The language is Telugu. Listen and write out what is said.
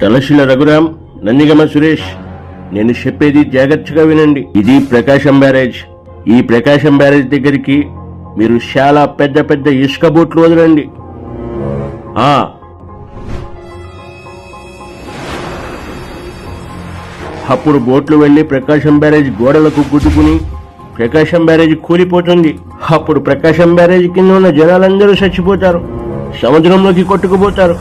తలశిల రఘురాం, నందిగమ సురేష్, నేను చెప్పేది జాగ్రత్తగా వినండి. ఇది ప్రకాశం బ్యారేజ్. ఈ ప్రకాశం బ్యారేజ్ దగ్గరికి మీరు చాలా పెద్ద పెద్ద ఇసుక బోట్లు వదలండి. అప్పుడు బోట్లు వెళ్లి ప్రకాశం బ్యారేజ్ గోడలకు గుద్దుకుని ప్రకాశం బ్యారేజ్ కూలిపోతుంది. అప్పుడు ప్రకాశం బ్యారేజ్ కింద ఉన్న జనాలందరూ చచ్చిపోతారు, సముద్రంలోకి కొట్టుకుపోతారు.